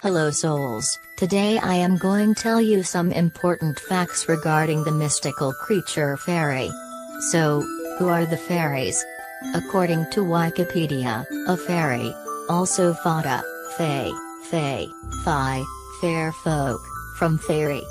Hello souls, today I am going to tell you some important facts regarding the mystical creature fairy. So, who are the fairies? According to Wikipedia, a fairy, also fata, fae, fair folk, from fairy,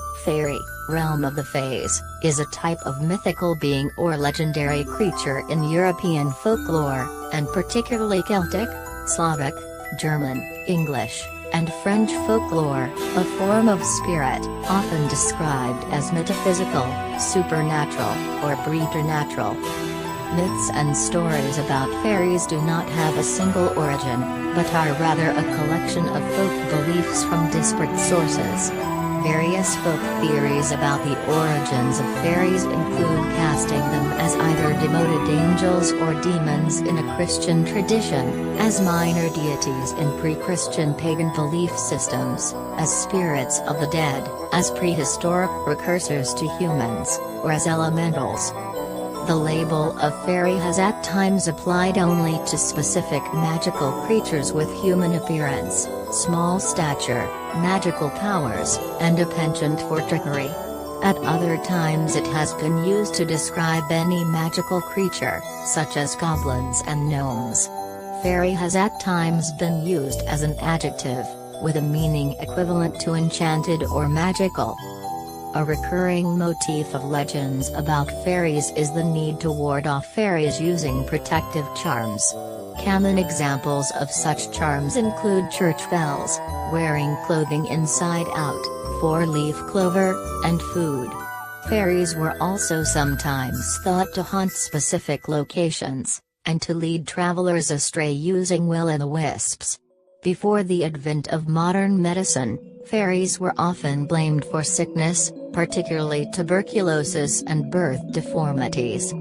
realm of the fays, is a type of mythical being or legendary creature in European folklore, and particularly Celtic, Slavic, German, English, and French folklore, a form of spirit, often described as metaphysical, supernatural, or preternatural. Myths and stories about fairies do not have a single origin, but are rather a collection of folk beliefs from disparate sources. Various folk theories about the origins of fairies include casting them as either demoted angels or demons in a Christian tradition, as minor deities in pre-Christian pagan belief systems, as spirits of the dead, as prehistoric precursors to humans, or as elementals. The label of fairy has at times applied only to specific magical creatures with human appearance, small stature, magical powers, and a penchant for trickery. At other times it has been used to describe any magical creature, such as goblins and gnomes. Fairy has at times been used as an adjective, with a meaning equivalent to enchanted or magical. A recurring motif of legends about fairies is the need to ward off fairies using protective charms. Common examples of such charms include church bells, wearing clothing inside out, four-leaf clover, and food. Fairies were also sometimes thought to haunt specific locations, and to lead travelers astray using will-o'-the-wisps. Before the advent of modern medicine, fairies were often blamed for sickness, particularly tuberculosis and birth deformities.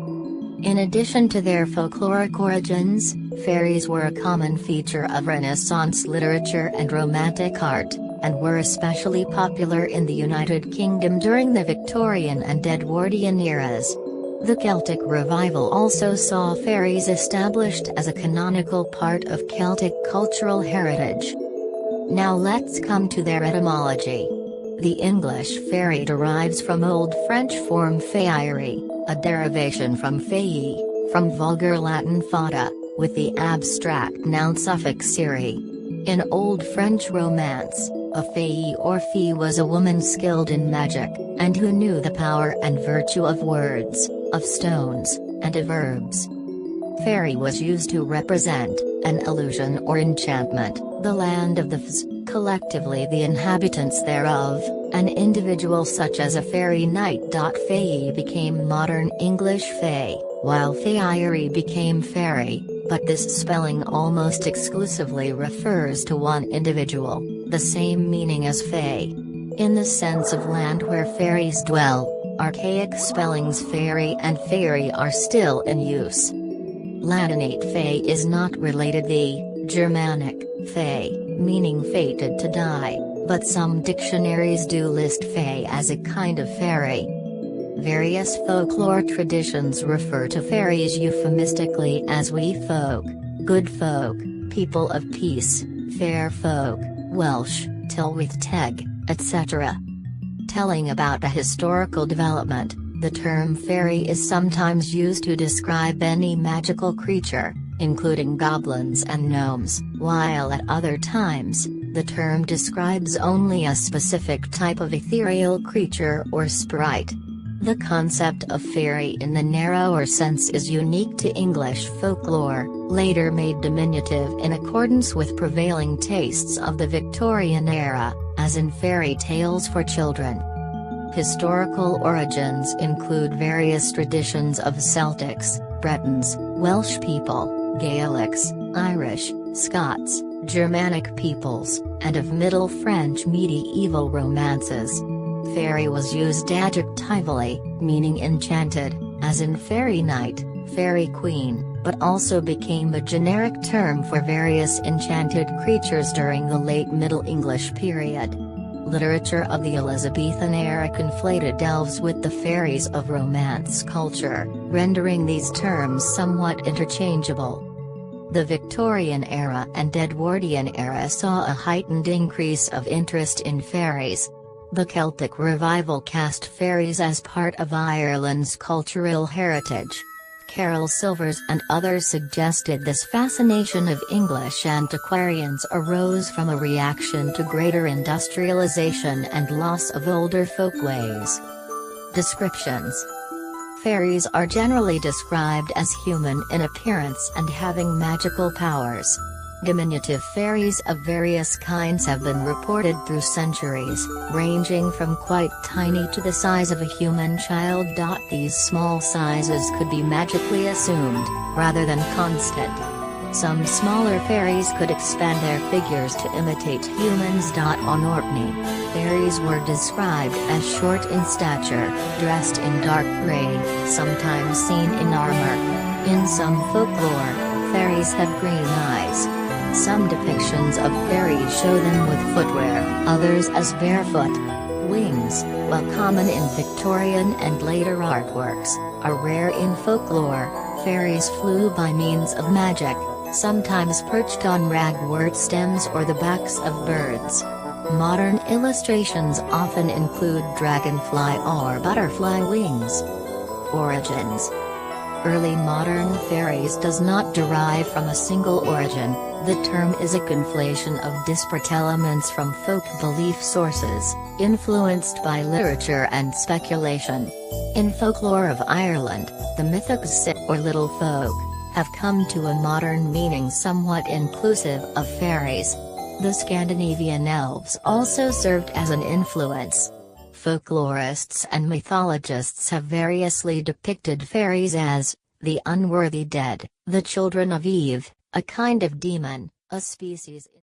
In addition to their folkloric origins, fairies were a common feature of Renaissance literature and Romantic art, and were especially popular in the United Kingdom during the Victorian and Edwardian eras. The Celtic revival also saw fairies established as a canonical part of Celtic cultural heritage. Now let's come to their etymology. The English fairy derives from Old French form fairy, a derivation from fayi, from Vulgar Latin fata, with the abstract noun suffix -ry. In Old French romance, a fayi or fée was a woman skilled in magic, and who knew the power and virtue of words, of stones, and of herbs. Fairy was used to represent an illusion or enchantment, the land of the Fs, collectively the inhabitants thereof, an individual such as a fairy knight. Fae became modern English fae, while fairy became fairy, but this spelling almost exclusively refers to one individual, the same meaning as fae. In the sense of land where fairies dwell, archaic spellings fairy and fairy are still in use. Latinate fae is not related the Germanic fae, meaning fated to die, but some dictionaries do list fae as a kind of fairy. Various folklore traditions refer to fairies euphemistically as wee folk, good folk, people of peace, fair folk, Welsh, Tylwyth Teg, etc. Telling about a historical development, the term fairy is sometimes used to describe any magical creature, including goblins and gnomes, while at other times, the term describes only a specific type of ethereal creature or sprite. The concept of fairy in the narrower sense is unique to English folklore, later made diminutive in accordance with prevailing tastes of the Victorian era, as in fairy tales for children. Historical origins include various traditions of Celtics, Bretons, Welsh people, Gaelics, Irish, Scots, Germanic peoples, and of Middle French medieval romances. Fairy was used adjectively, meaning enchanted, as in fairy knight, fairy queen, but also became a generic term for various enchanted creatures during the late Middle English period. Literature of the Elizabethan era conflated elves with the fairies of Romance culture, rendering these terms somewhat interchangeable. The Victorian era and Edwardian era saw a heightened increase of interest in fairies. The Celtic revival cast fairies as part of Ireland's cultural heritage. Carol Silvers and others suggested this fascination of English antiquarians arose from a reaction to greater industrialization and loss of older folkways. Descriptions: Fairies are generally described as human in appearance and having magical powers. Diminutive fairies of various kinds have been reported through centuries, ranging from quite tiny to the size of a human child. These small sizes could be magically assumed, rather than constant. Some smaller fairies could expand their figures to imitate humans. On Orkney, fairies were described as short in stature, dressed in dark grey, sometimes seen in armor. In some folklore, fairies have green eyes. Some depictions of fairies show them with footwear, others as barefoot. Wings, while common in Victorian and later artworks, are rare in folklore. Fairies flew by means of magic, sometimes perched on ragwort stems or the backs of birds. Modern illustrations often include dragonfly or butterfly wings. Origins: Early modern fairies does not derive from a single origin. The term is a conflation of disparate elements from folk belief sources, influenced by literature and speculation. In folklore of Ireland, the mythics or little folk have come to a modern meaning somewhat inclusive of fairies. The Scandinavian elves also served as an influence. Folklorists and mythologists have variously depicted fairies as the unworthy dead, the children of Eve, a kind of demon, a species